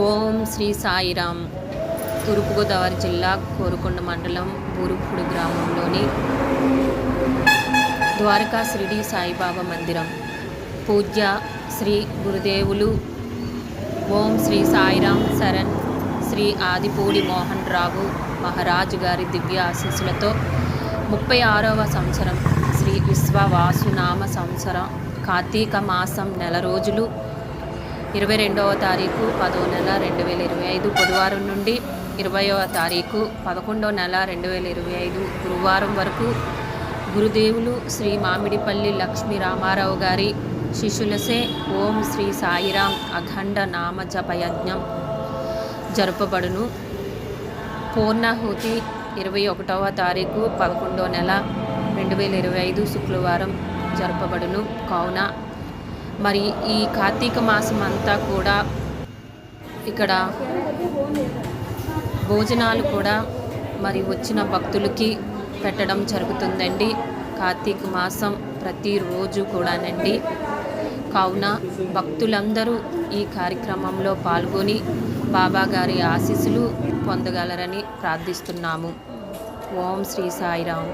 ఓం శ్రీ సాయిరామ్. తూర్పుగోదావరి జిల్లా కోరుకొండ మండలం బూరుపూడి గ్రామంలోని ద్వారకా షిరిడి సాయిబాబా మందిరం. పూజ్య శ్రీ గురుదేవులు ఓం శ్రీ సాయిరామ్ శరణ్ శ్రీ ఆదిపూడి మోహన్ రావు మహారాజు గారి దివ్య ఆశీస్సులతో 36వ సంవత్సరం శ్రీ విశ్వవాసునామ సంవత్సరం కార్తీక మాసం నెల రోజులు 22వ తారీఖు 10వ నెల 2025 బుధవారం నుండి 20వ తారీఖు 11వ నెల 2025 గురువారం వరకు గురుదేవులు శ్రీ మామిడిపల్లి లక్ష్మీ రామారావు గారి శిష్యులసే ఓం శ్రీ సాయిరామ్ అఖండ నామ జపయజ్ఞం జరుపబడును. పూర్ణాహుతి 21వ తారీఖు 11వ నెల 2025 శుక్రవారం జరపబడును. కావున మరి ఈ కార్తీక మాసం అంతా కూడా ఇక్కడ భోజనాలు కూడా మరి వచ్చిన భక్తులకి పెట్టడం జరుగుతుందండి. కార్తీక మాసం ప్రతిరోజు కూడానండి. కావున భక్తులందరూ ఈ కార్యక్రమంలో పాల్గొని బాబా గారి ఆశీస్సులు పొందగలరని ప్రార్థిస్తున్నాము. ఓం శ్రీ సాయిరామ్.